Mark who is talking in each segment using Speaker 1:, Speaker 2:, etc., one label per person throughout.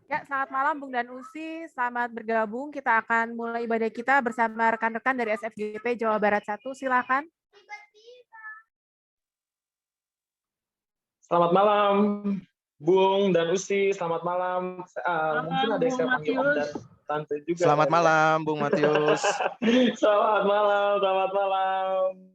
Speaker 1: Ya, selamat malam Bung dan Usi. Selamat bergabung. Kita akan mulai ibadah kita bersama rekan-rekan dari SFGP Jawa Barat 1. Silakan.
Speaker 2: Selamat malam, Bung dan Usi. Selamat malam. Mungkin ada yang saya panggil Om dan Tante juga.
Speaker 3: Selamat malam, Bung Matius.
Speaker 2: Selamat malam, selamat malam.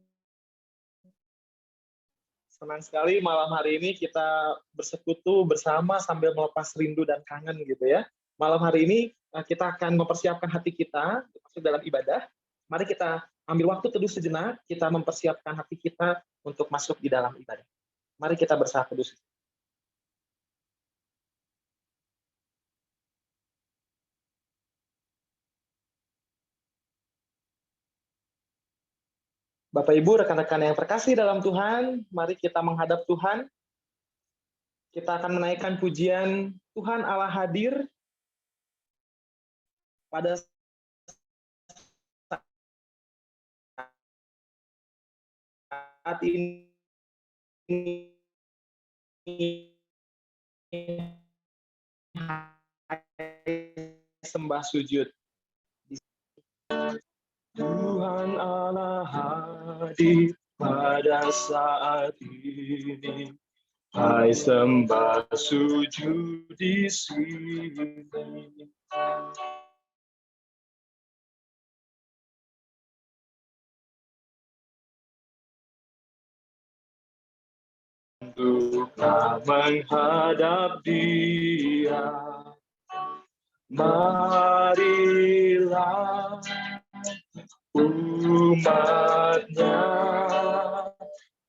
Speaker 2: Senang sekali malam hari ini kita bersekutu bersama sambil melepas rindu dan kangen gitu ya. Malam hari ini kita akan mempersiapkan hati kita masuk dalam ibadah. Mari kita ambil waktu teduh sejenak, kita mempersiapkan hati kita untuk masuk di dalam ibadah. Mari kita bersatu teduh. Bapak Ibu, rekan-rekan yang terkasih dalam Tuhan, mari kita menghadap Tuhan. Kita akan menaikkan pujian Tuhan Allah hadir pada saat ini. Sembah sujud. Tuhan Allah hadir pada saat ini. Hai sembah sujud di sini. Tunduklah menghadap Dia. Marilah umatnya,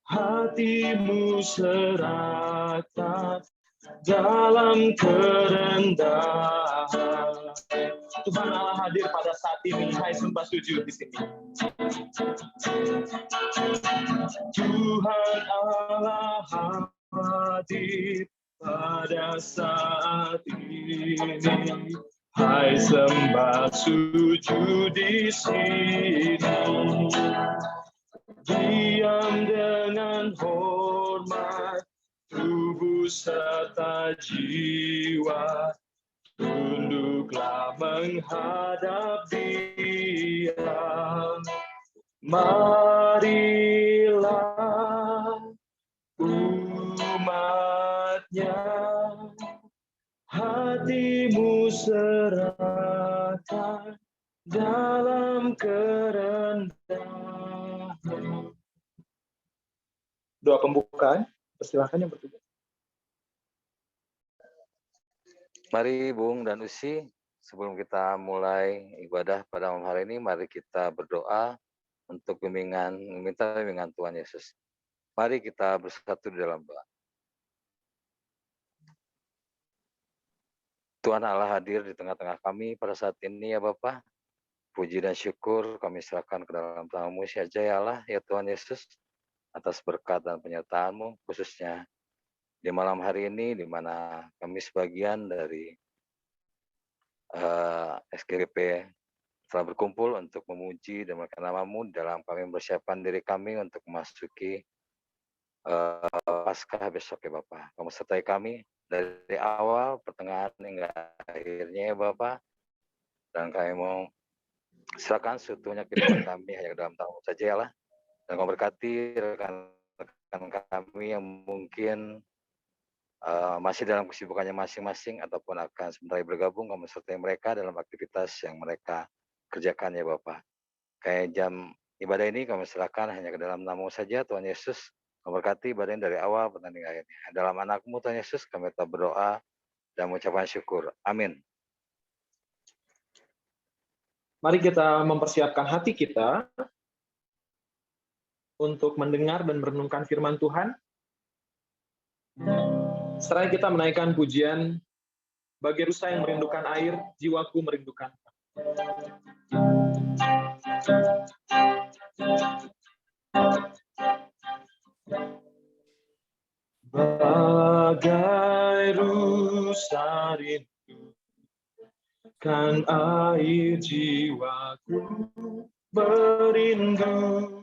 Speaker 2: hatimu serahkan dalam kerendahan. Tuhan Allah hadir pada saat ini. Hai sembah sujud di sini. Tuhan Allah hadir pada saat ini. Hai sembah sujud di sini. Diam dengan hormat tubuh serta jiwa. Tunduklah menghadap Dia. Marilah umatnya, hatimu serahkan dalam kerendahan. Doa pembukaan, persilakan yang bertugas.
Speaker 4: Mari Bung dan Usi, sebelum kita mulai ibadah pada malam hari ini, mari kita berdoa untuk meminta bimbingan Tuhan Yesus. Mari kita bersatu di dalam doa. Tuhan Allah hadir di tengah-tengah kami pada saat ini ya Bapa. Puji dan syukur kami serahkan ke dalam tangan-Mu saja ya Allah, ya Tuhan Yesus, atas berkat dan penyertaan-Mu, khususnya di malam hari ini, di mana kami sebagian dari SGP telah berkumpul untuk memuji dan memuliakan nama-Mu dalam kami mempersiapkan diri kami untuk memasuki Paskah besok ya Bapak. Kamu sertai kami dari awal, pertengahan hingga akhirnya ya Bapak. Dan kami mau serahkan seutuhnya kehidupan kami hanya ke dalam tangan-Mu saja ya Allah. Dan Kamu berkati rekan-rekan kami yang mungkin masih dalam kesibukannya masing-masing ataupun akan sebentar bergabung, Kamu sertai mereka dalam aktivitas yang mereka kerjakan ya Bapak. Kayak jam ibadah ini kami serahkan hanya ke dalam nama-Mu saja Tuhan Yesus. Kamu berkati ibadah ini dari awal pertandingan akhirnya. Dalam anak-Mu Tuhan Yesus kami tetap berdoa dan mengucapkan syukur. Amin.
Speaker 2: Mari kita mempersiapkan hati kita untuk mendengar dan merenungkan firman Tuhan. Setelah kita menaikkan pujian, bagai rusa yang merindukan air, jiwaku merindukan. Bagai rusa rindu kan air, jiwaku merindukanmu.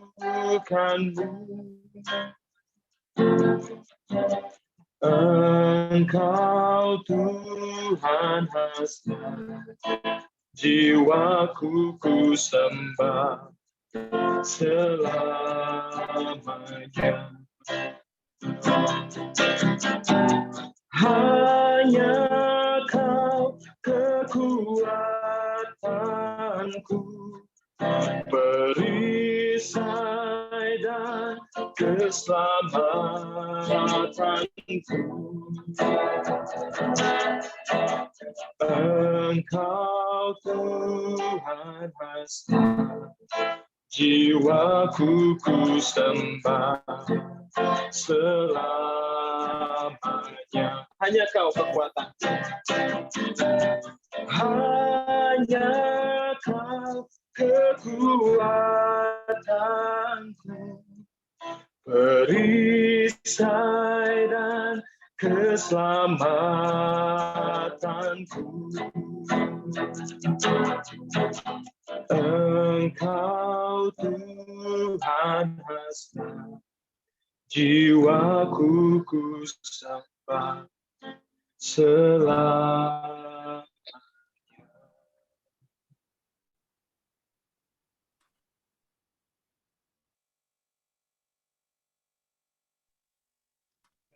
Speaker 2: Engkau Tuhan hasrat, jiwaku ku sembah selamanya. Hanya Kau kekuatanku, perisai dan keselamatanku. Engkau Tuhan hasrat, jiwaku ku sembah selamanya. Hanya Kau kekuatan. Hanya Kau kekuatanku, perisai dan keselamatanku. Engkau Tuhan hasrat, jiwaku ku sembah selamanya.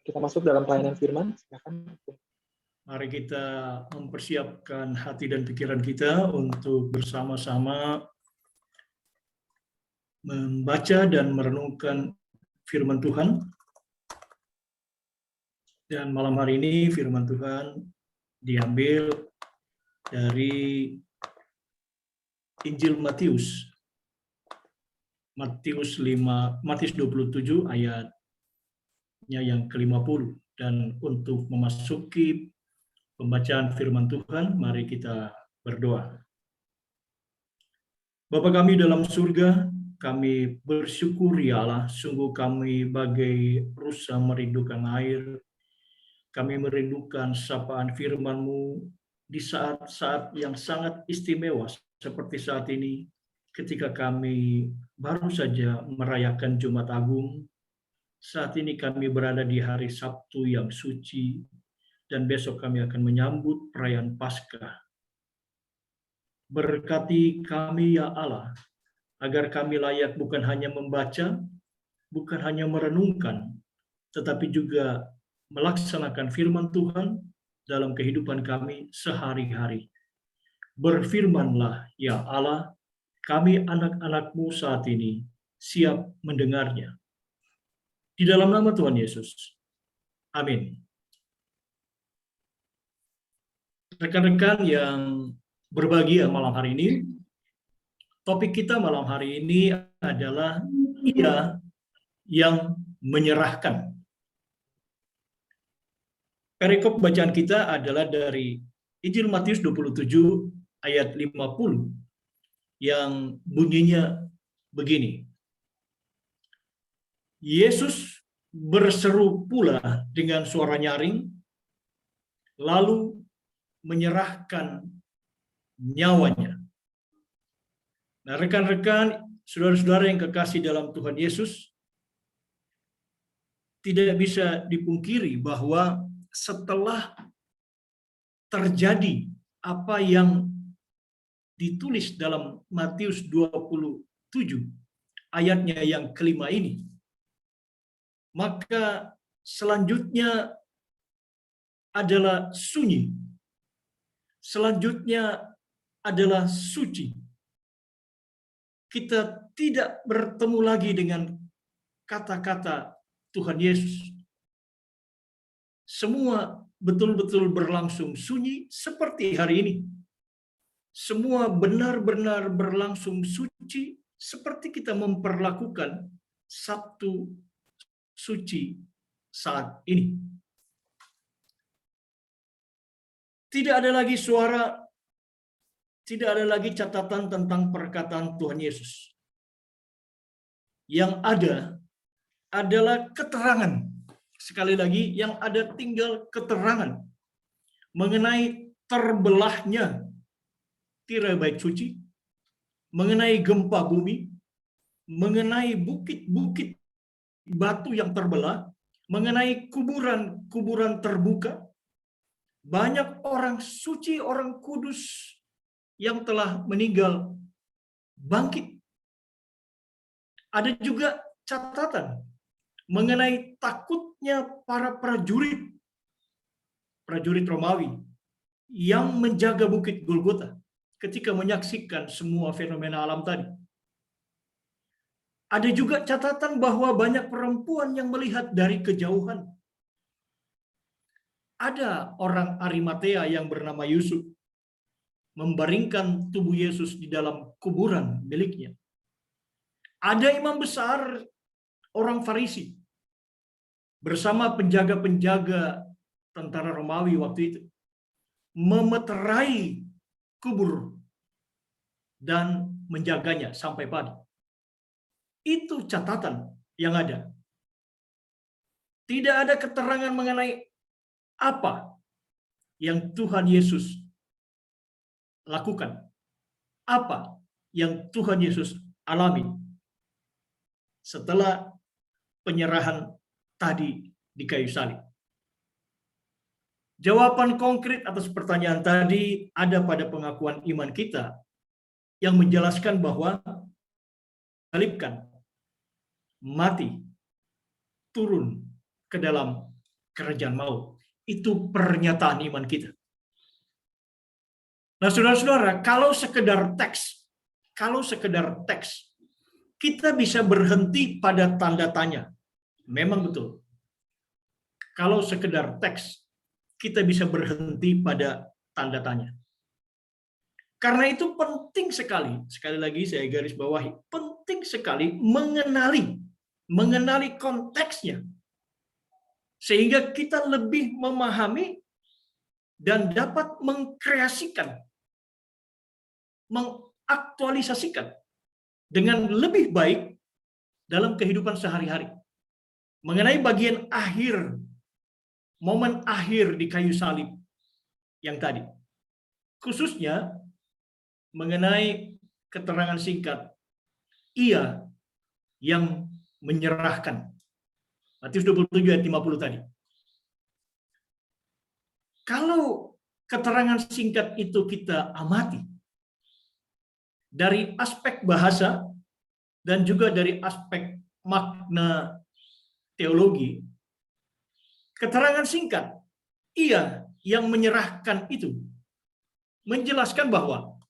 Speaker 2: Kita masuk dalam pelayanan firman. Silakan.
Speaker 5: Mari kita mempersiapkan hati dan pikiran kita untuk bersama-sama membaca dan merenungkan firman Tuhan. Dan malam hari ini firman Tuhan diambil dari Injil Matius. Matius 27 ayatnya yang ke-50. Dan untuk memasuki pembacaan firman Tuhan, mari kita berdoa. Bapa kami dalam surga, kami bersyukur ya Allah, sungguh kami bagai rusa merindukan air. Kami merindukan sapaan firman-Mu di saat-saat yang sangat istimewa seperti saat ini, ketika kami baru saja merayakan Jumat Agung. Saat ini kami berada di hari Sabtu yang suci, dan besok kami akan menyambut perayaan Paskah. Berkati kami ya Allah, agar kami layak bukan hanya membaca, bukan hanya merenungkan, tetapi juga melaksanakan firman Tuhan dalam kehidupan kami sehari-hari. Berfirmanlah ya Allah, kami anak-anak-Mu saat ini siap mendengarnya. Di dalam nama Tuhan Yesus. Amin. Rekan-rekan yang berbahagia malam hari ini, topik kita malam hari ini adalah Ia yang menyerahkan. Perikop bacaan kita adalah dari Injil Matius 27 ayat 50 yang bunyinya begini. Yesus berseru pula dengan suara nyaring, lalu menyerahkan nyawanya. Nah, rekan-rekan, saudara-saudara yang kekasih dalam Tuhan Yesus, tidak bisa dipungkiri bahwa setelah terjadi apa yang ditulis dalam Matius 27 ayatnya yang kelima ini, maka selanjutnya adalah sunyi. Selanjutnya adalah suci. Kita tidak bertemu lagi dengan kata-kata Tuhan Yesus. Semua betul-betul berlangsung sunyi seperti hari ini. Semua benar-benar berlangsung suci seperti kita memperlakukan Sabtu suci saat ini. Tidak ada lagi suara, tidak ada lagi catatan tentang perkataan Tuhan Yesus. Yang ada adalah keterangan. Sekali lagi, yang ada tinggal keterangan mengenai terbelahnya tirai bait suci, mengenai gempa bumi, mengenai bukit-bukit batu yang terbelah, mengenai kuburan terbuka, banyak orang suci, orang kudus yang telah meninggal bangkit. Ada juga catatan mengenai takutnya para prajurit Romawi yang menjaga Bukit Golgota ketika menyaksikan semua fenomena alam tadi. Ada juga catatan bahwa banyak perempuan yang melihat dari kejauhan. Ada orang Arimatea yang bernama Yusuf membaringkan tubuh Yesus di dalam kuburan miliknya. Ada imam besar orang Farisi bersama penjaga-penjaga tentara Romawi waktu itu memeterai kubur dan menjaganya sampai pagi. Itu catatan yang ada. Tidak ada keterangan mengenai apa yang Tuhan Yesus lakukan, apa yang Tuhan Yesus alami setelah penyerahan tadi di kayu salib. Jawaban konkret atas pertanyaan tadi ada pada pengakuan iman kita yang menjelaskan bahwa salibkan, mati, turun ke dalam kerajaan maut. Itu pernyataan iman kita. Nah, saudara-saudara, kalau sekedar teks, kita bisa berhenti pada tanda tanya. Memang betul. Kalau sekedar teks, kita bisa berhenti pada tanda tanya. Karena itu penting sekali lagi saya garis bawahi, penting sekali mengenali konteksnya. Sehingga kita lebih memahami dan dapat mengkreasikan, mengaktualisasikan dengan lebih baik dalam kehidupan sehari-hari. Mengenai bagian akhir, momen akhir di kayu salib yang tadi. Khususnya mengenai keterangan singkat, ia yang menyerahkan. Matius 27 ayat 50 tadi. Kalau keterangan singkat itu kita amati dari aspek bahasa dan juga dari aspek makna teologi, keterangan singkat ia yang menyerahkan itu menjelaskan bahwa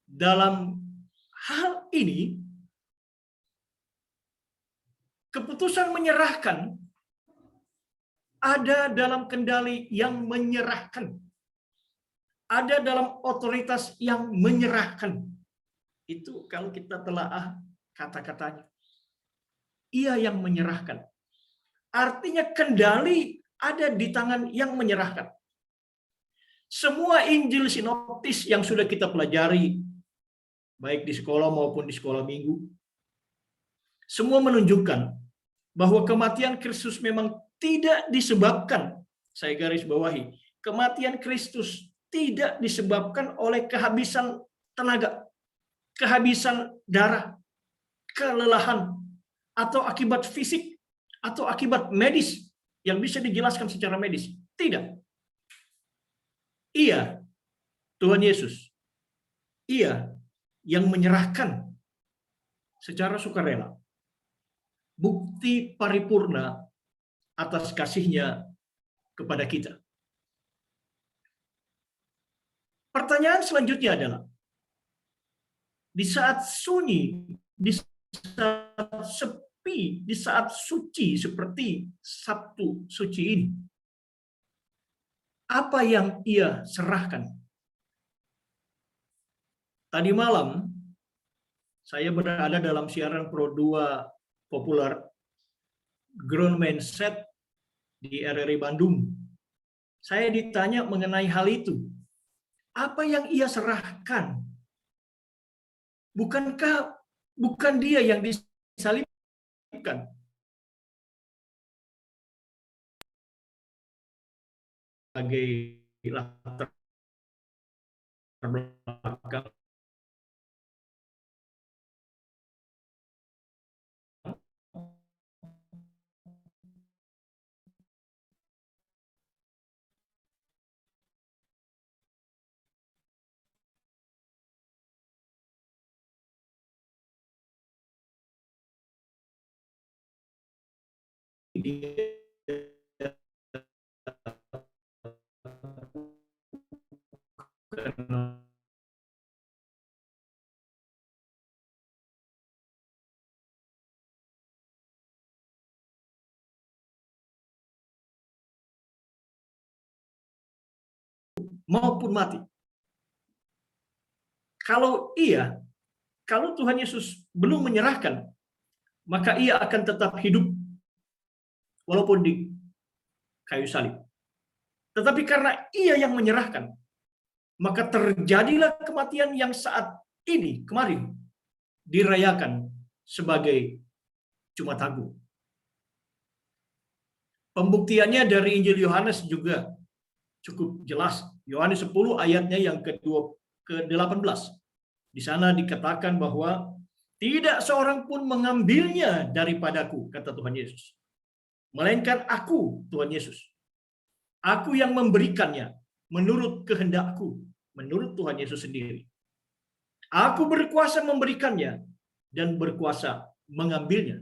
Speaker 5: dalam hal ini keputusan menyerahkan ada dalam kendali yang menyerahkan. Ada dalam otoritas yang menyerahkan. Itu kalau kita telaah kata-katanya. Ia yang menyerahkan. Artinya kendali ada di tangan yang menyerahkan. Semua Injil sinoptis yang sudah kita pelajari, baik di sekolah maupun di sekolah minggu, semua menunjukkan bahwa kematian Kristus memang tidak disebabkan, saya garis bawahi, kematian Kristus tidak disebabkan oleh kehabisan tenaga, kehabisan darah, kelelahan, atau akibat fisik, atau akibat medis yang bisa dijelaskan secara medis. Tidak. Ia, Tuhan Yesus, ia yang menyerahkan secara sukarela bukti paripurna atas kasihnya kepada kita. Pertanyaan selanjutnya adalah, di saat sunyi, di saat sepi, di saat suci seperti Sabtu suci ini, apa yang ia serahkan? Tadi malam, saya berada dalam siaran Pro 2 populer Ground Mindset di RRI Bandung. Saya ditanya mengenai hal itu. Apa yang ia serahkan? Bukan dia yang disalibkan. Sebagai latar belakang maupun mati. Kalau Tuhan Yesus belum menyerahkan, maka ia akan tetap hidup walaupun di kayu salib. Tetapi karena ia yang menyerahkan, maka terjadilah kematian yang saat ini, kemarin, dirayakan sebagai Jumat Agung. Pembuktiannya dari Injil Yohanes juga cukup jelas. Yohanes 10 ayatnya yang ke-18. Di sana dikatakan bahwa tidak seorang pun mengambilnya daripadaku, kata Tuhan Yesus. Melainkan aku, Tuhan Yesus. Aku yang memberikannya menurut kehendakku, menurut Tuhan Yesus sendiri. Aku berkuasa memberikannya dan berkuasa mengambilnya.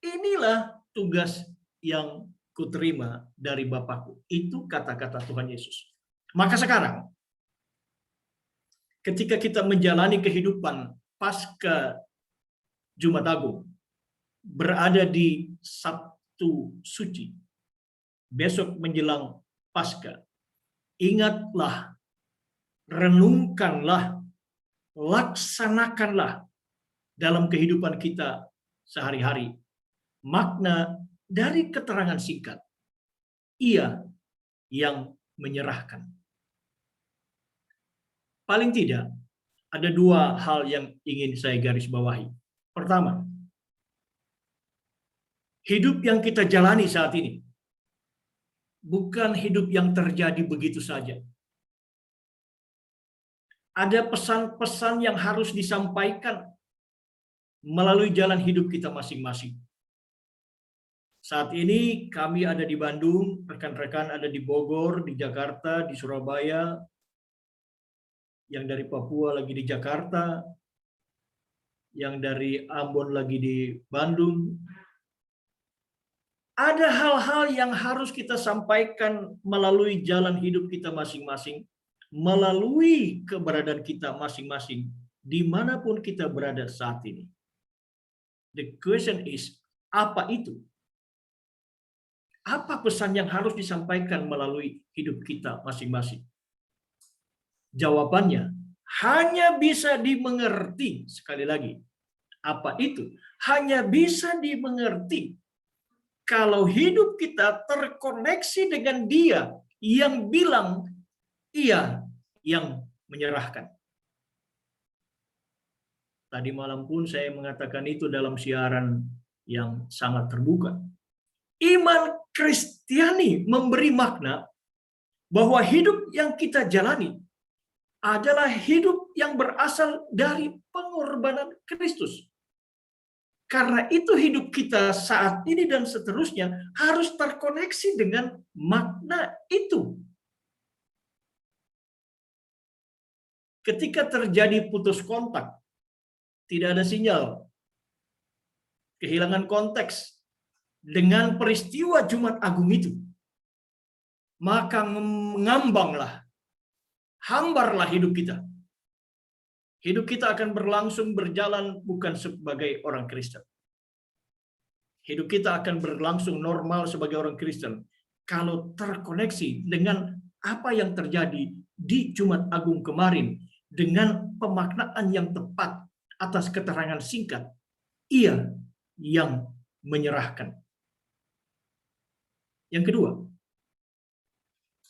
Speaker 5: Inilah tugas yang kuterima dari Bapakku. Itu kata-kata Tuhan Yesus. Maka sekarang, ketika kita menjalani kehidupan pasca Jumat Agung, berada di Sabtu Suci, besok menjelang Paskah, ingatlah, renungkanlah, laksanakanlah dalam kehidupan kita sehari-hari makna dari keterangan singkat, ia yang menyerahkan. Paling tidak, ada dua hal yang ingin saya garis bawahi. Pertama, hidup yang kita jalani saat ini bukan hidup yang terjadi begitu saja. Ada pesan-pesan yang harus disampaikan melalui jalan hidup kita masing-masing. Saat ini kami ada di Bandung, rekan-rekan ada di Bogor, di Jakarta, di Surabaya, yang dari Papua lagi di Jakarta, yang dari Ambon lagi di Bandung. Ada hal-hal yang harus kita sampaikan melalui jalan hidup kita masing-masing, melalui keberadaan kita masing-masing, dimanapun kita berada saat ini. The question is, apa itu? Apa pesan yang harus disampaikan melalui hidup kita masing-masing? Jawabannya hanya bisa dimengerti, sekali lagi. Apa itu? Hanya bisa dimengerti kalau hidup kita terkoneksi dengan Dia yang bilang ia yang menyerahkan. Tadi malam pun saya mengatakan itu dalam siaran yang sangat terbuka. Iman Kristiani memberi makna bahwa hidup yang kita jalani adalah hidup yang berasal dari pengorbanan Kristus. Karena itu hidup kita saat ini dan seterusnya harus terkoneksi dengan makna itu. Ketika terjadi putus kontak, tidak ada sinyal, kehilangan konteks dengan peristiwa Jumat Agung itu, maka mengambanglah, hambarlah hidup kita. Hidup kita akan berlangsung berjalan bukan sebagai orang Kristen. Hidup kita akan berlangsung normal sebagai orang Kristen kalau terkoneksi dengan apa yang terjadi di Jumat Agung kemarin dengan pemaknaan yang tepat atas keterangan singkat, ia yang menyerahkan. Yang kedua,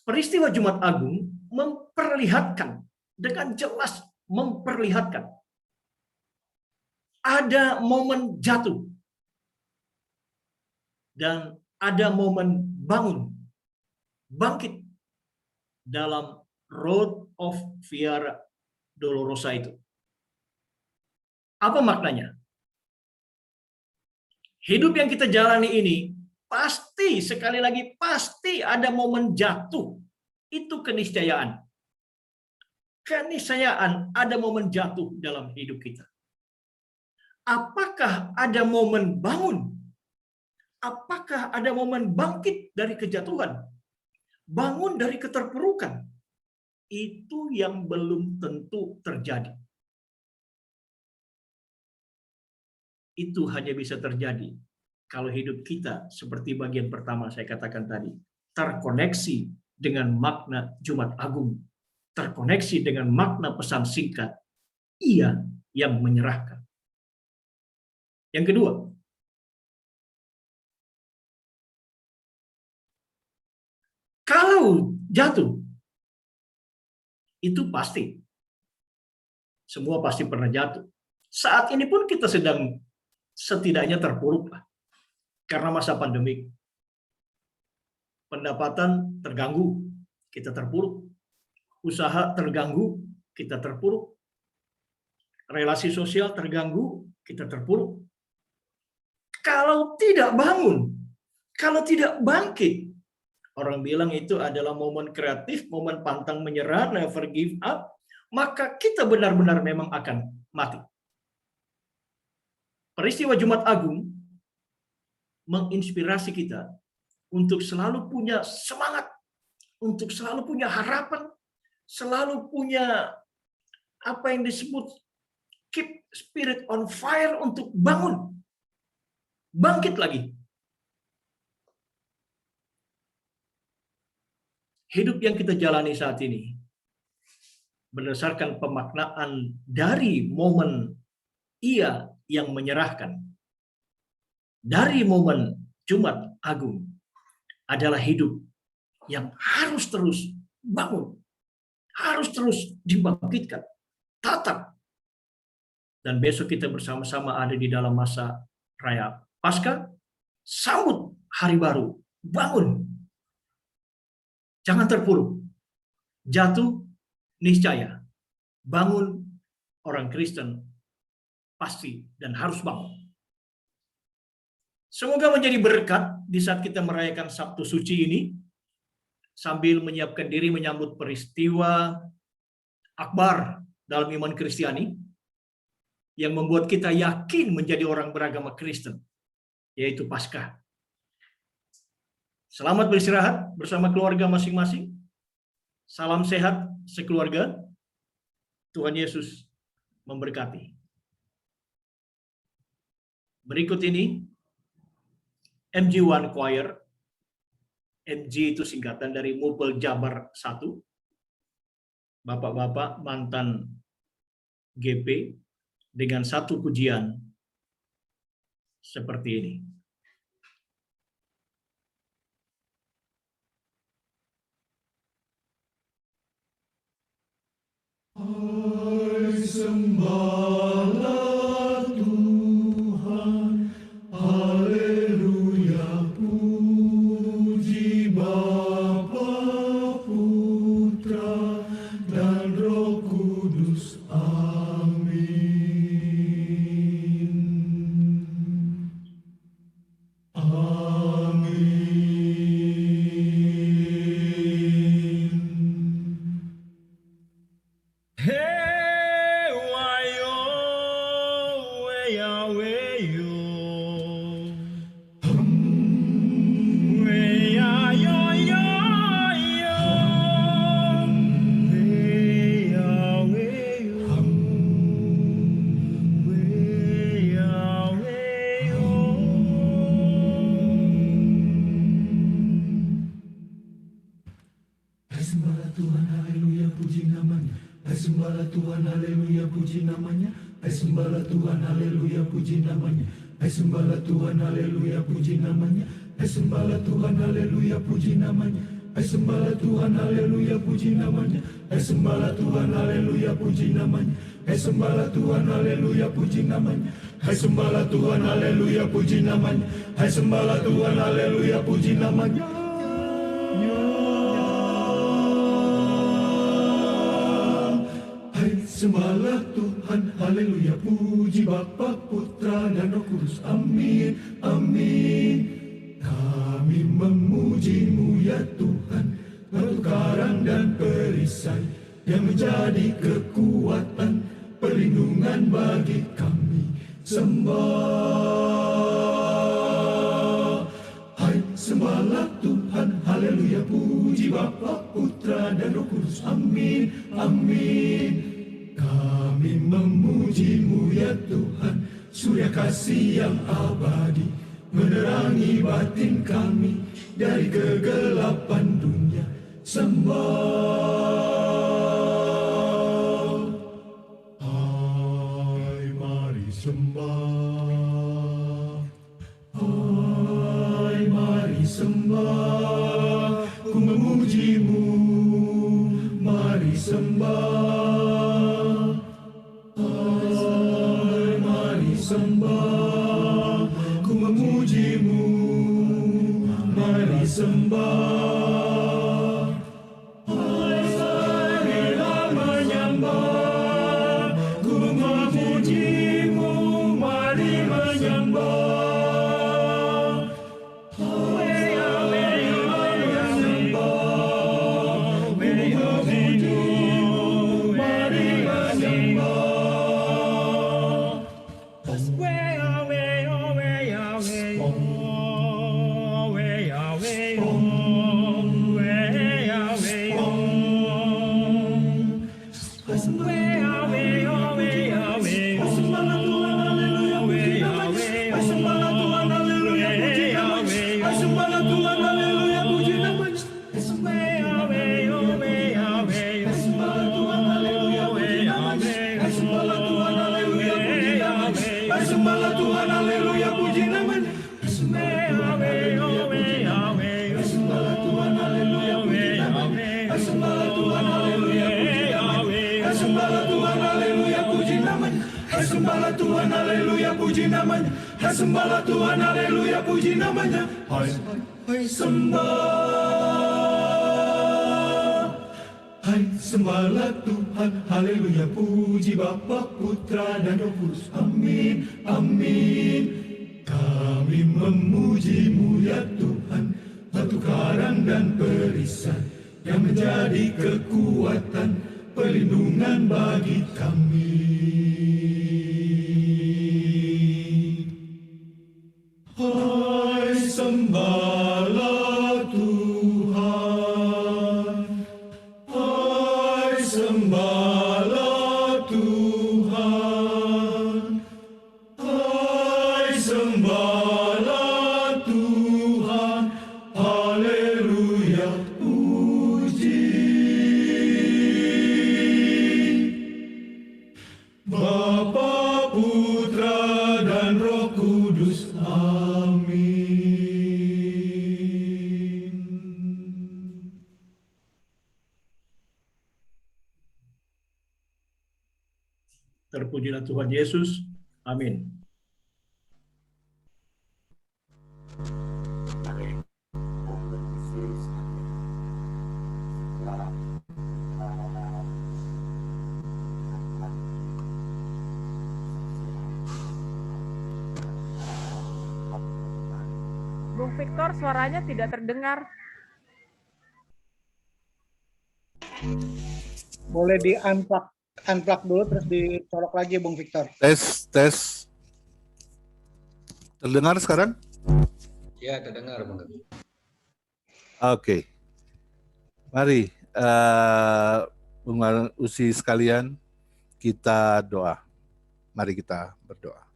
Speaker 5: peristiwa Jumat Agung memperlihatkan, dengan jelas memperlihatkan, ada momen jatuh dan ada momen bangun, bangkit dalam Road of Via Dolorosa itu. Apa maknanya? Hidup yang kita jalani ini pasti, sekali lagi, pasti ada momen jatuh. Itu keniscayaan. Keniscayaan ada momen jatuh dalam hidup kita. Apakah ada momen bangun? apakah ada momen bangkit dari kejatuhan, bangun dari keterpurukan? Itu yang belum tentu terjadi. Itu hanya bisa terjadi kalau hidup kita seperti bagian pertama saya katakan tadi, terkoneksi dengan makna Jumat Agung, terkoneksi dengan makna pesan singkat, Ia yang menyerahkan. Yang kedua, kalau jatuh, itu pasti. Semua pasti pernah jatuh. Saat ini pun kita sedang setidaknya terpuruk lah. Karena masa pandemik. Pendapatan terganggu, kita terpuruk. Usaha terganggu, kita terpuruk. Relasi sosial terganggu, kita terpuruk. Kalau tidak bangun, kalau tidak bangkit, orang bilang itu adalah momen kreatif, momen pantang menyerah, never give up, maka kita benar-benar memang akan mati. Peristiwa Jumat Agung menginspirasi kita untuk selalu punya semangat, untuk selalu punya harapan, selalu punya apa yang disebut keep spirit on fire untuk bangun, bangkit lagi. Hidup yang kita jalani saat ini berdasarkan pemaknaan dari momen Ia yang menyerahkan, dari momen Jumat Agung adalah hidup yang harus terus bangun, harus terus dibangkitkan, tatap. Dan besok kita bersama-sama ada di dalam masa raya Paskah, sambut hari baru, bangun. Jangan terpuruk, jatuh niscaya, bangun. Orang Kristen pasti dan harus bangun. Semoga menjadi berkat di saat kita merayakan Sabtu Suci ini, sambil menyiapkan diri menyambut peristiwa akbar dalam iman Kristiani, yang membuat kita yakin menjadi orang beragama Kristen, yaitu Paskah. Selamat beristirahat bersama keluarga masing-masing. Salam sehat sekeluarga. Tuhan Yesus memberkati. Berikut ini MG1 Choir. MG itu singkatan dari Mupel Jabar 1. Bapak-bapak mantan GP dengan satu pujian seperti ini. Sembahlah Tuhan, haleluya, puji Bapa, Putra, dan Roh Kudus, amin. Amin.
Speaker 6: Sembahlah Tuhan, haleluya, puji namanya. Sembahlah Tuhan, haleluya, puji namanya. Sembahlah Tuhan, haleluya, puji namanya. Sembahlah Tuhan, haleluya, puji namanya. Sembahlah Tuhan, haleluya, puji namanya. Sembahlah Tuhan, haleluya, puji namanya. Sembahlah Tuhan, haleluya, puji namanya. Sembahlah Tuhan, haleluya, puji namanya. Sembahlah Tuhan, haleluya, puji namanya. Sembahlah Tuhan, haleluya, puji namanya. Sembahlah Tuhan, haleluya, puji Bapa, Putra, dan Roh Kudus, amin, amin. Kami memuji-Mu ya Tuhan, batu karang dan perisai, yang menjadi kekuatan, perlindungan bagi kami. Sembah Tuhan, haleluya, puji Bapa, Putra, dan Roh Kudus, amin, amin. Kami memuji-Mu ya Tuhan, surya kasih yang abadi, menerangi batin kami dari kegelapan dunia. Sembah, hai mari sembah, hai mari sembah, ku memuji-Mu, mari sembah, hai mari sembah, ku memuji-Mu, mari sembah. Sembahlah Tuhan, haleluya, puji namanya. Hai sembahlah Tuhan, haleluya, puji namanya. Hai sembah. Hai sembahlah Tuhan, haleluya, puji Bapa, Putra, dan Roh Kudus, amin, amin. Kami memuji-Mu ya Tuhan, batu karang dan perisai yang menjadi kekuatan, perlindungan bagi kami. Hai sembahlah Tuhan, hai sembahlah Tuhan, hai sembahlah Tuhan, haleluya, puji Bapa, Putra, dan Roh Kudus, amin.
Speaker 5: Terpujilah Tuhan Yesus. Amin.
Speaker 1: Bung Victor, suaranya tidak terdengar.
Speaker 7: Boleh unplug dulu terus dicolok lagi, Bung Victor.
Speaker 3: Tes. Terdengar sekarang?
Speaker 4: Ya, terdengar, Bang.
Speaker 3: Oke. Mari, Bung Usi sekalian, kita doa. Mari kita berdoa.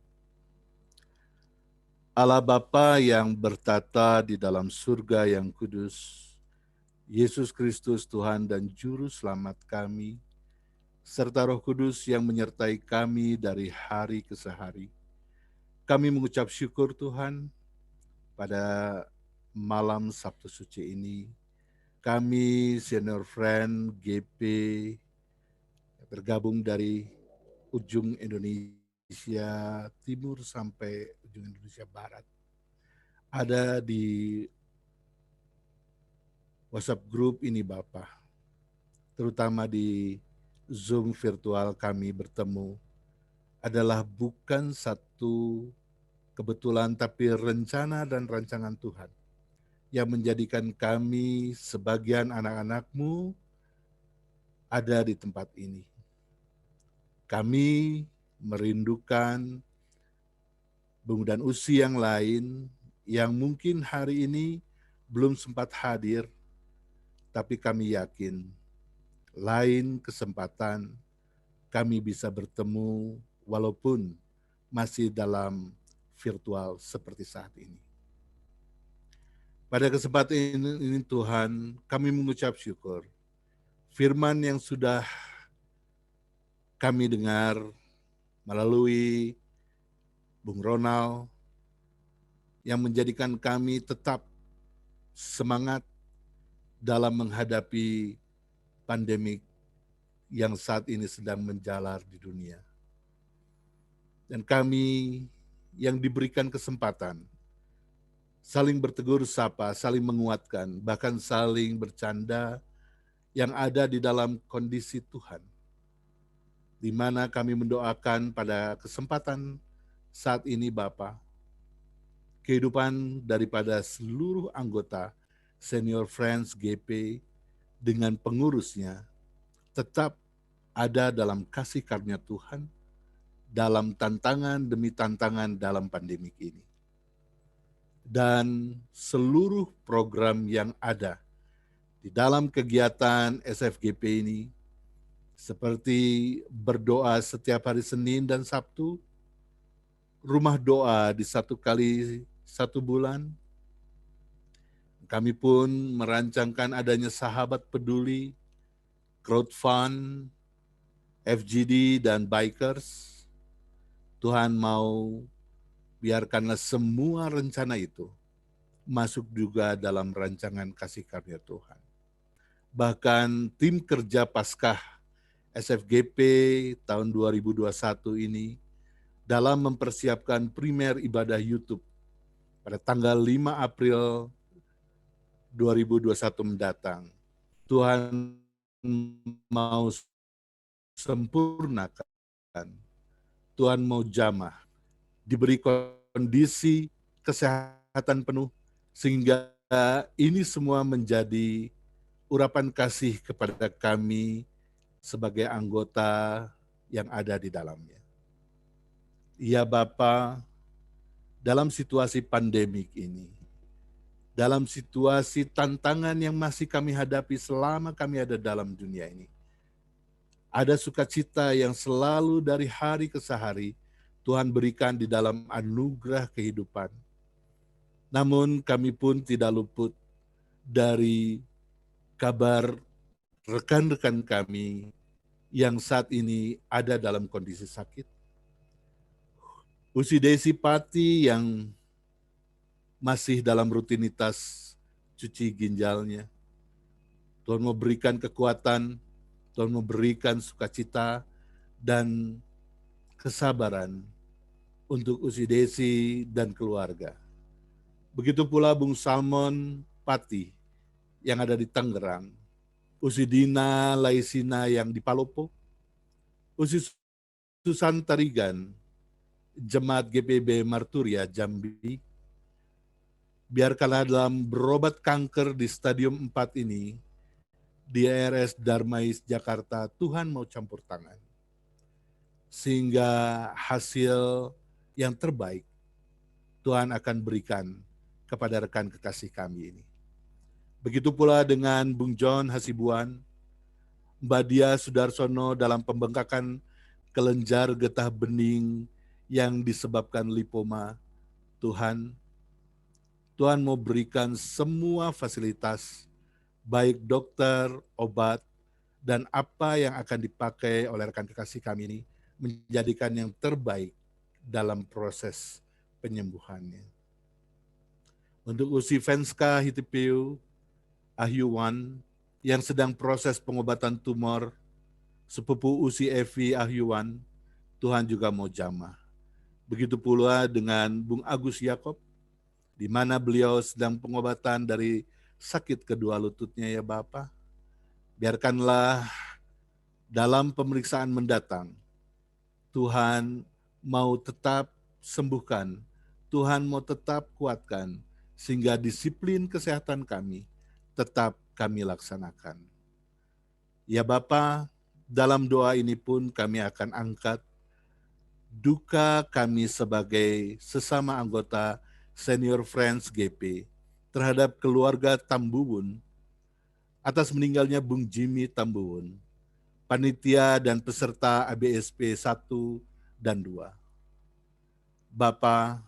Speaker 3: Allah Bapa yang bertata di dalam surga yang kudus, Yesus Kristus Tuhan dan Juru Selamat kami, serta Roh Kudus yang menyertai kami dari hari ke hari. Kami mengucap syukur Tuhan pada malam Sabtu Suci ini. Kami senior friend GP bergabung dari ujung Indonesia Timur sampai ujung Indonesia Barat. Ada di WhatsApp group ini Bapak, terutama di Zoom virtual kami bertemu, adalah bukan satu kebetulan tapi rencana dan rancangan Tuhan yang menjadikan kami sebagian anak-anak-Mu ada di tempat ini. Kami merindukan Bung dan Usi yang lain yang mungkin hari ini belum sempat hadir, tapi kami yakin lain kesempatan kami bisa bertemu walaupun masih dalam virtual seperti saat ini. Pada kesempatan ini Tuhan, kami mengucap syukur. Firman yang sudah kami dengar melalui Bung Ronald yang menjadikan kami tetap semangat dalam menghadapi pandemik yang saat ini sedang menjalar di dunia. Dan kami yang diberikan kesempatan saling bertegur sapa, saling menguatkan, bahkan saling bercanda yang ada di dalam kondisi Tuhan. Di mana kami mendoakan pada kesempatan saat ini Bapa, kehidupan daripada seluruh anggota Senior Friends GP dengan pengurusnya tetap ada dalam kasih karunia Tuhan, dalam tantangan demi tantangan dalam pandemik ini. Dan seluruh program yang ada di dalam kegiatan SFGP ini, seperti berdoa setiap hari Senin dan Sabtu, rumah doa di 1 kali 1 bulan, kami pun merancangkan adanya sahabat peduli, crowdfund, FGD, dan bikers. Tuhan mau biarkanlah semua rencana itu masuk juga dalam rancangan kasih karunia Tuhan. Bahkan tim kerja Paskah SFGP tahun 2021 ini dalam mempersiapkan primer ibadah YouTube pada tanggal 5 April 2021 mendatang. Tuhan mau sempurnakan, Tuhan mau jamah, diberi kondisi kesehatan penuh, sehingga ini semua menjadi urapan kasih kepada kami sebagai anggota yang ada di dalamnya. Ya Bapa, dalam situasi pandemik ini, dalam situasi tantangan yang masih kami hadapi selama kami ada dalam dunia ini, ada sukacita yang selalu dari hari ke hari Tuhan berikan di dalam anugerah kehidupan. Namun kami pun tidak luput dari kabar rekan-rekan kami yang saat ini ada dalam kondisi sakit. Usi Desi Pati yang masih dalam rutinitas cuci ginjalnya. Tuhan mau berikan kekuatan, Tuhan mau berikan sukacita dan kesabaran untuk Usi Desi dan keluarga. Begitu pula Bung Salmon Pati yang ada di Tangerang, Usi Dina Laisina yang di Palopo, Usi Susan Tarigan, Jemaat GPB Marturia Jambi. Biarkanlah dalam berobat kanker di stadium 4 ini, di RS Darmais Jakarta, Tuhan mau campur tangan. Sehingga hasil yang terbaik Tuhan akan berikan kepada rekan kekasih kami ini. Begitu pula dengan Bung John Hasibuan, Mbak Dia Sudarsono dalam pembengkakan kelenjar getah bening yang disebabkan lipoma. Tuhan mau berikan semua fasilitas, baik dokter, obat, dan apa yang akan dipakai oleh rekan kekasih kami ini, menjadikan yang terbaik dalam proses penyembuhannya. Untuk Usi Venska Hitipeu Ahyuwan yang sedang proses pengobatan tumor, sepupu Usi Evi Ahyuwan, Tuhan juga mau jamah. Begitu pula dengan Bung Agus Yakob, di mana beliau sedang pengobatan dari sakit kedua lututnya ya Bapa. Biarkanlah dalam pemeriksaan mendatang, Tuhan mau tetap sembuhkan, Tuhan mau tetap kuatkan, sehingga disiplin kesehatan kami tetap kami laksanakan. Ya Bapa, dalam doa ini pun kami akan angkat duka kami sebagai sesama anggota Senior Friends GP terhadap keluarga Tambuwun atas meninggalnya Bung Jimmy Tambuwun, panitia dan peserta ABSP 1 dan 2. Bapa,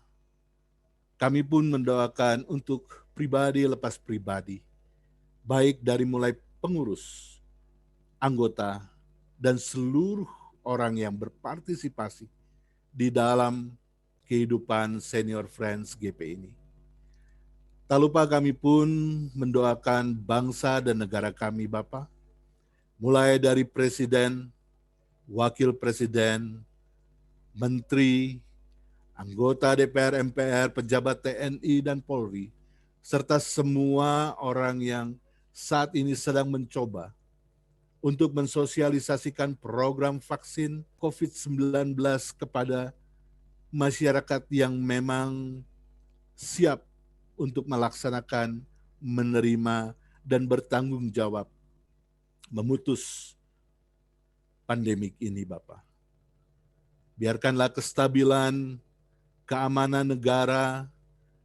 Speaker 3: kami pun mendoakan untuk pribadi lepas pribadi, baik dari mulai pengurus, anggota, dan seluruh orang yang berpartisipasi di dalam kehidupan Senior Friends GP ini. Tak lupa kami pun mendoakan bangsa dan negara kami, Bapa, mulai dari Presiden, Wakil Presiden, Menteri, anggota DPR, MPR, pejabat TNI dan Polri, serta semua orang yang saat ini sedang mencoba untuk mensosialisasikan program vaksin COVID-19 kepada masyarakat yang memang siap untuk melaksanakan, menerima, dan bertanggung jawab memutus pandemik ini, Bapak. Biarkanlah kestabilan, keamanan negara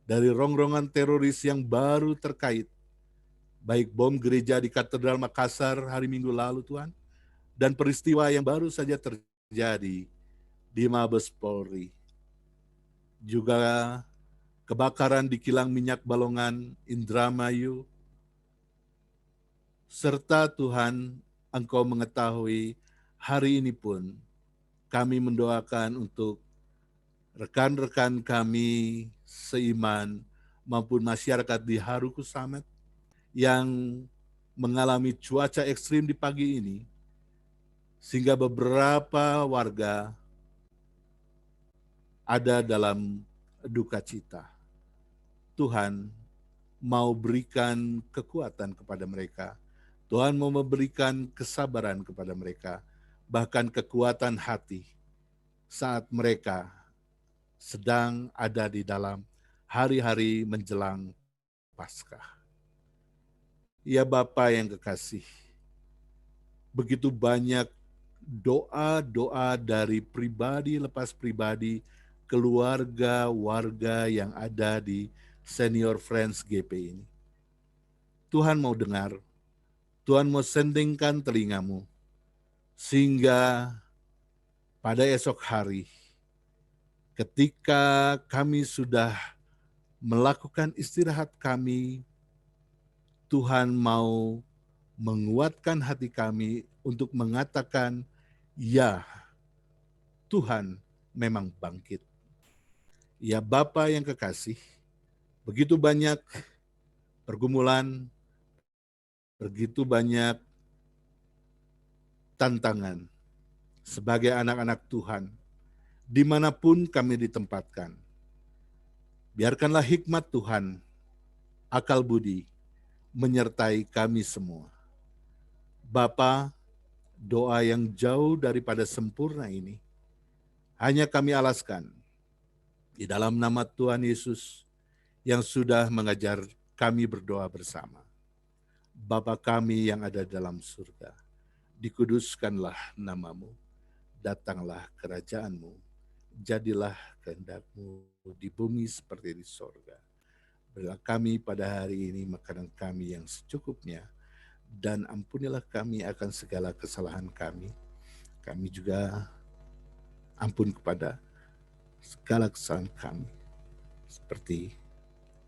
Speaker 3: dari rongrongan teroris yang baru terkait, baik bom gereja di Katedral Makassar hari Minggu lalu, Tuhan, dan peristiwa yang baru saja terjadi di Mabes Polri. Juga kebakaran di kilang minyak Balongan, Indramayu, serta Tuhan, Engkau mengetahui hari ini pun kami mendoakan untuk rekan-rekan kami seiman maupun masyarakat di Haruku Samet yang mengalami cuaca ekstrim di pagi ini, sehingga beberapa warga ada dalam duka cita. Tuhan mau berikan kekuatan kepada mereka. Tuhan mau memberikan kesabaran kepada mereka, bahkan kekuatan hati saat mereka sedang ada di dalam hari-hari menjelang Paskah. Ya Bapa yang kekasih, begitu banyak doa-doa dari pribadi lepas pribadi, keluarga, warga yang ada di Senior Friends GP ini. Tuhan mau dengar, Tuhan mau sendingkan telingamu, sehingga pada esok hari, ketika kami sudah melakukan istirahat kami, Tuhan mau menguatkan hati kami untuk mengatakan, ya, Tuhan memang bangkit. Ya Bapa yang kekasih, begitu banyak pergumulan, begitu banyak tantangan sebagai anak-anak Tuhan, dimanapun kami ditempatkan. Biarkanlah hikmat Tuhan, akal budi, menyertai kami semua. Bapa, doa yang jauh daripada sempurna ini, hanya kami alaskan di dalam nama Tuhan Yesus yang sudah mengajar kami berdoa bersama. Bapa kami yang ada dalam surga, dikuduskanlah namamu, datanglah kerajaanmu, jadilah kehendak-Mu di bumi seperti di sorga. Berilah kami pada hari ini makanan kami yang secukupnya, dan ampunilah kami akan segala kesalahan kami. Kami juga ampun kepada segala kesalahan kami. Seperti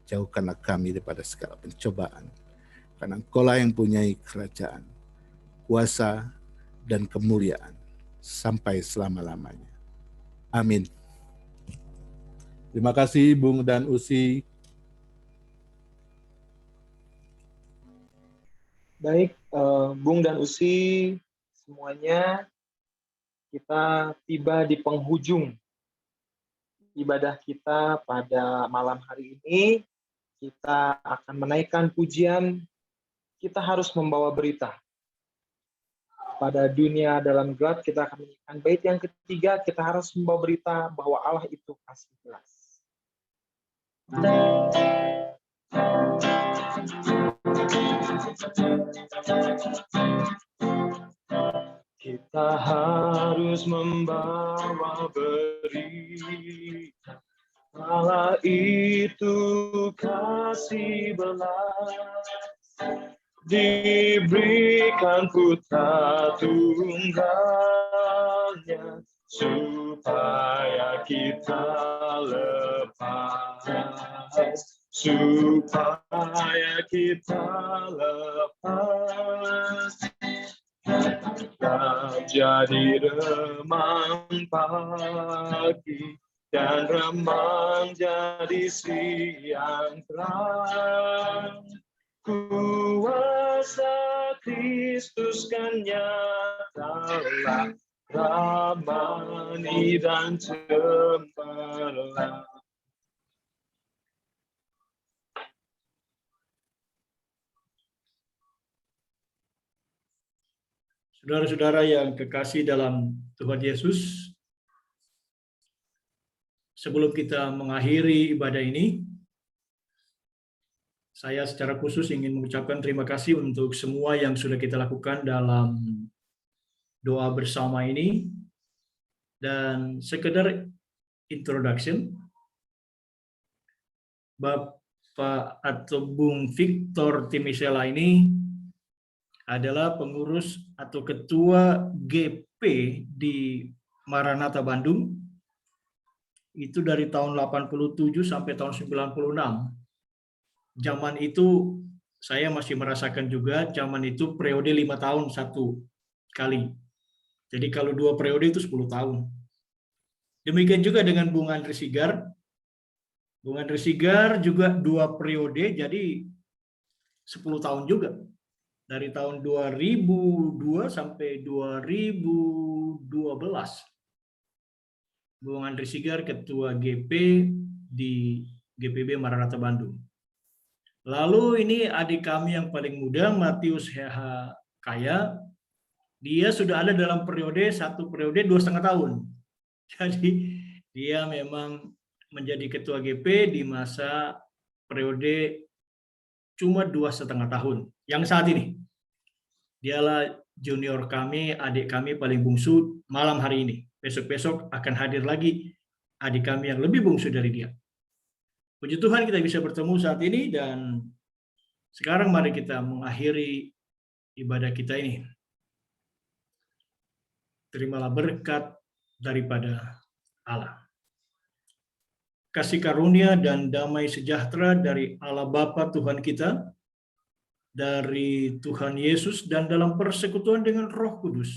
Speaker 3: jauhkanlah kami daripada segala pencobaan, karena Engkaulah yang punyai kerajaan, kuasa, dan kemuliaan sampai selama-lamanya. Amin. Terima kasih Bung dan Usi.
Speaker 2: Baik, Bung dan Usi, semuanya kita tiba di penghujung ibadah kita pada malam hari ini. Kita akan menaikkan pujian, kita harus membawa berita. Pada dunia dalam gelap, kita akan menyanyikan bait yang ketiga, kita harus membawa berita bahwa Allah itu kasih jelas. Kita harus membawa berita, Allah itu kasih kasih belas, diberikan putra tunggalnya, supaya kita lepas, supaya kita lepas, jadi remang pagi dan remang jadi siang terang. Kuasa Kristus kan nyatalah, ramani dan cemerlang.
Speaker 5: Saudara-saudara yang kekasih dalam Tuhan Yesus, sebelum kita mengakhiri ibadah ini, saya secara khusus ingin mengucapkan terima kasih untuk semua yang sudah kita lakukan dalam doa bersama ini. Dan sekedar introduction, Bapak atau Bung Victor Timisela ini adalah pengurus atau ketua GP di Maranatha Bandung. Itu dari tahun 87 sampai tahun 96. Zaman itu saya masih merasakan juga, zaman itu periode 5 tahun satu kali. Jadi kalau 2 periode itu 10 tahun. Demikian juga dengan Bung Andri Sigar. Bung Andri Sigar juga 2 periode, jadi 10 tahun juga. Dari tahun 2002 sampai 2012. Bung Andri Sigar ketua GP di GPB Maranatha Bandung. Lalu ini adik kami yang paling muda, Matius Heha Kaya, dia sudah ada dalam periode 1 periode 2,5 tahun. Jadi dia memang menjadi ketua GP di masa periode cuma 2,5 tahun. Yang saat ini, dialah junior kami, adik kami paling bungsu malam hari ini. Besok-besok akan hadir lagi adik kami yang lebih bungsu dari dia. Puji Tuhan kita bisa bertemu saat ini, dan sekarang mari kita mengakhiri ibadah kita ini. Terimalah berkat daripada Allah. Kasih karunia dan damai sejahtera dari Allah Bapa Tuhan kita, dari Tuhan Yesus, dan dalam persekutuan dengan Roh Kudus,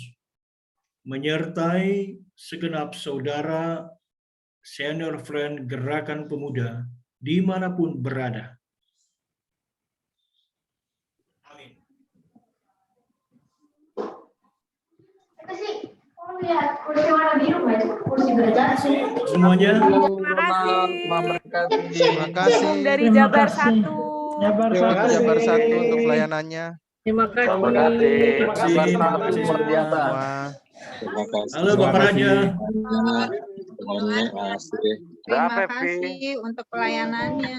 Speaker 5: menyertai segenap saudara, senior friend Gerakan Pemuda, dimanapun berada. Amin. Semuanya.
Speaker 8: Terima kasih
Speaker 1: Dari Jabar 1.
Speaker 8: Jabar 1 untuk pelayanannya.
Speaker 1: Terima kasih.
Speaker 2: Terima kasih.
Speaker 5: Halo Bapak Raja.
Speaker 9: Terima kasih untuk pelayanannya.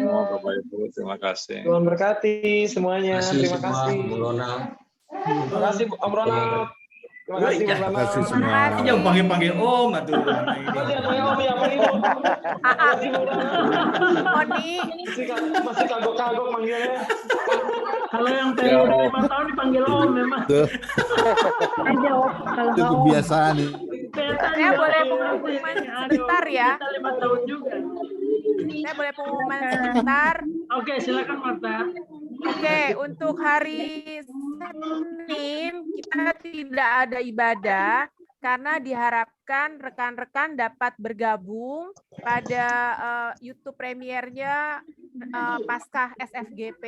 Speaker 10: Bapak Ibu, terima kasih.
Speaker 2: Tuhan berkati semuanya. Terima kasih. Terima kasih Om Ronald. Terima kasih Om
Speaker 3: Terima kasih
Speaker 2: Ronald.
Speaker 3: semua.
Speaker 5: Jangan panggil-panggil Om atuh.
Speaker 1: Oni.
Speaker 2: Masih kagok-kagok manggilnya.
Speaker 11: Kalau yang periode 5 tahun dipanggil Om memang.
Speaker 1: Aja Om. Kalau
Speaker 3: Itu kebiasaan nih.
Speaker 1: saya boleh pengumuman sebentar ya.
Speaker 11: Kita 5 tahun juga.
Speaker 1: Saya boleh pengumuman sebentar.
Speaker 11: Oke, silakan Marta.
Speaker 1: Oke, untuk hari Senin kita tidak ada ibadah karena diharapkan rekan-rekan dapat bergabung pada YouTube premiernya Paskah SFGP.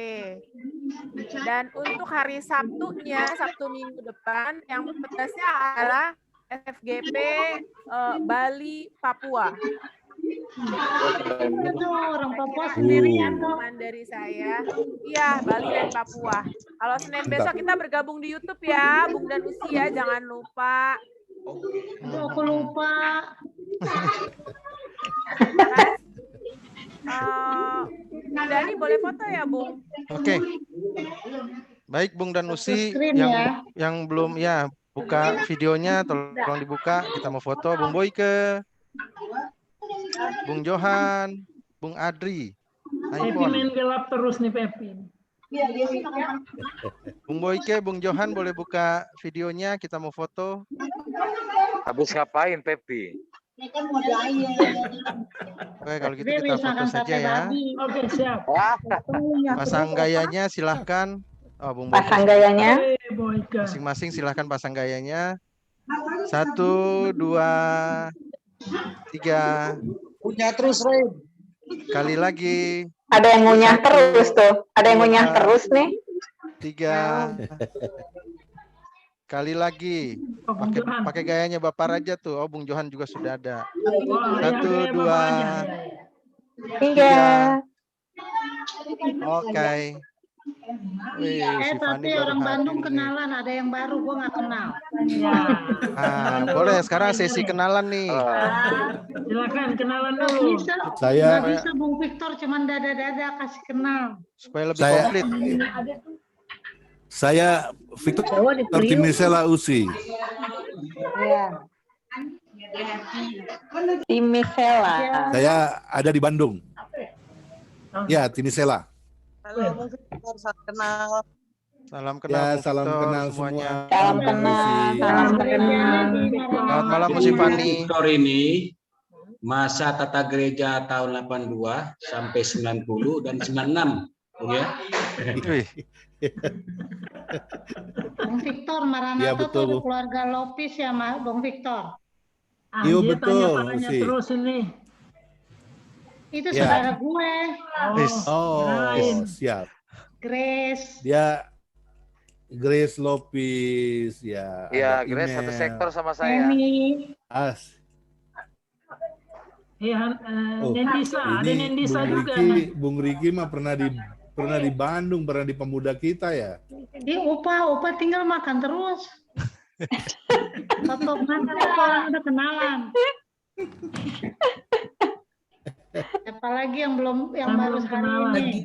Speaker 1: Dan untuk hari Sabtunya, Sabtu minggu depan, yang pedasnya adalah SFGP Bali, Papua.
Speaker 9: Orang Papua
Speaker 1: sendirian teman dari saya. Iya, Bali dan Papua. Kalau Senin besok kita bergabung di YouTube ya, Bung dan Usi ya, jangan lupa.
Speaker 9: aku lupa.
Speaker 1: Bung Dani boleh foto ya, Bung?
Speaker 8: Oke. Baik Bung dan Usi
Speaker 9: Screen ya.
Speaker 8: yang belum ya buka videonya tolong dibuka, kita mau foto. Bung Boyke, Bung Johan, Bung Adri.
Speaker 11: Pepi main gelap terus nih Pepi.
Speaker 8: Bung Boyke, Bung Johan boleh buka videonya, kita mau foto.
Speaker 4: Habis ngapain Pepi?
Speaker 8: Oke, kalau gitu kita foto saja ya.
Speaker 11: Oke, siap.
Speaker 8: Pasang gayanya silahkan. Oh, Bung Boyke.
Speaker 12: Pasang gayanya.
Speaker 8: Masing-masing silahkan pasang gayanya. 1, 2, 3.
Speaker 7: Punya terus, Ray.
Speaker 8: Kali lagi.
Speaker 12: Ada yang ngunyah terus tuh. Ada yang ngunyah terus nih.
Speaker 8: 3. Kali lagi. Pakai gayanya Bapak Raja tuh. Oh, Bung Johan juga sudah ada. 1, 2,
Speaker 12: 3.
Speaker 8: Oke.
Speaker 9: Tapi orang Bandung kenalan, ada yang baru, gua nggak kenal.
Speaker 8: Boleh sekarang sesi kenalan nih.
Speaker 11: Silakan kenalan dulu.
Speaker 9: Nggak bisa Bung Victor cuman dada-dada kasih kenal.
Speaker 8: Supaya lebih komplit.
Speaker 3: Saya Victor Timisela Usi.
Speaker 12: Timisela.
Speaker 3: Saya ada di Bandung. Ya, Timisela.
Speaker 13: Halo Bung Victor, salam kenal.
Speaker 8: Salam kenal.
Speaker 3: Ya,
Speaker 8: Bung
Speaker 3: salam
Speaker 8: Victor
Speaker 3: kenal
Speaker 8: semuanya.
Speaker 3: semua.
Speaker 12: Salam kenal. Salam kenal.
Speaker 8: Selamat malam Musik Fani.
Speaker 14: Victor ini masa tata gereja tahun 82 sampai 90 dan 96, ya.
Speaker 9: Bung Victor, Maranatha
Speaker 3: Ya, betul,
Speaker 9: tuh
Speaker 3: Bu.
Speaker 9: keluarga Lopis ya, Bung Victor.
Speaker 3: Iya,
Speaker 11: Dia
Speaker 3: betul,
Speaker 11: tanya-tanya
Speaker 3: Usi.
Speaker 11: terus ini.
Speaker 9: Itu
Speaker 3: Ya.
Speaker 9: saudara gue,
Speaker 3: Oh, siap.
Speaker 9: Grace.
Speaker 3: Dia Grace Lopis, ya.
Speaker 4: Iya,
Speaker 3: ada
Speaker 4: Grace satu
Speaker 3: email.
Speaker 4: sektor sama saya.
Speaker 9: Emi.
Speaker 11: Iya, Nendisa, ada
Speaker 3: Ini
Speaker 11: Nendisa
Speaker 3: Bung
Speaker 11: juga.
Speaker 3: Bung Riki mah pernah di Bandung, pernah di Pemuda Kita ya.
Speaker 9: Dia upah tinggal makan terus. Foto makan orang udah kenalan. Apalagi yang belum, yang baru sekali ini.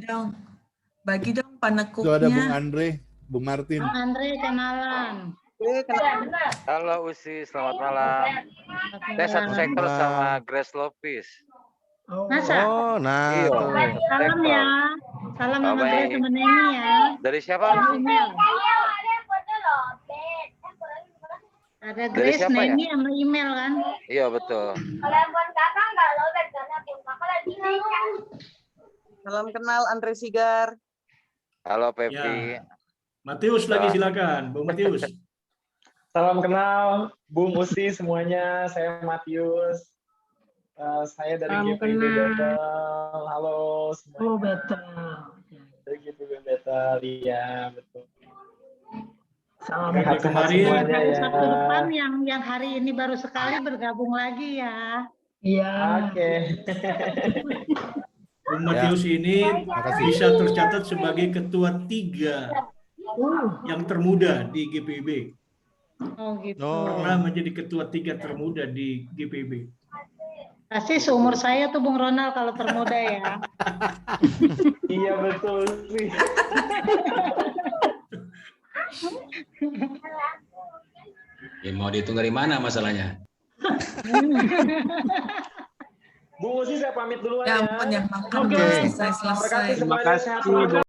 Speaker 13: Bagi dong panekuknya.
Speaker 3: Itu ada Bung Andre, Bung Martin.
Speaker 9: Bang Andre kenalan.
Speaker 4: Halo Usi, selamat malam. Saya satu sektor sama Grace Lopis.
Speaker 9: Masa?
Speaker 8: Oh, nah.
Speaker 4: Iya.
Speaker 8: tuh.
Speaker 9: Salam ya. Salam sama
Speaker 4: Baik.
Speaker 9: Grace sama Neni ya.
Speaker 4: Dari siapa?
Speaker 9: Email. Ada
Speaker 4: Dari
Speaker 9: Grace,
Speaker 4: siapa ya?
Speaker 9: Neni sama email kan?
Speaker 4: Iya betul.
Speaker 13: Salam kenal Andre Sigar.
Speaker 4: Halo Pepi.
Speaker 5: Ya. Matius lagi silakan, Bung Matius.
Speaker 2: Salam kenal Bung Usi semuanya, saya Matius. Saya dari
Speaker 11: Salam
Speaker 2: GPIB
Speaker 11: kenal.
Speaker 2: Battle. Halo semuanya.
Speaker 11: Oh, betul.
Speaker 2: Dari GPIB Battle, iya betul.
Speaker 11: Salam
Speaker 2: Sehat-sehat
Speaker 5: kemarin.
Speaker 2: semuanya
Speaker 9: Hari
Speaker 2: ya.
Speaker 9: Sabtu depan yang hari ini baru sekali bergabung lagi ya.
Speaker 11: Iya.
Speaker 2: Oke.
Speaker 5: Bung Matius ini bisa tercatat sebagai ketua 3 yang termuda di GPIB.
Speaker 9: Oh gitu.
Speaker 5: Pernah menjadi ketua 3 termuda di GPIB.
Speaker 9: Pasti seumur saya tuh Bung Ronald kalau termuda ya.
Speaker 2: Iya betul sih.
Speaker 14: Ya, mau dihitung dari mana masalahnya?
Speaker 2: Bung Usi saya pamit duluan
Speaker 13: Ya
Speaker 2: ya.
Speaker 13: ampun, yang makan
Speaker 11: Oke.
Speaker 13: belum selesai-selesai.
Speaker 2: Terima kasih semuanya, sehat selalu.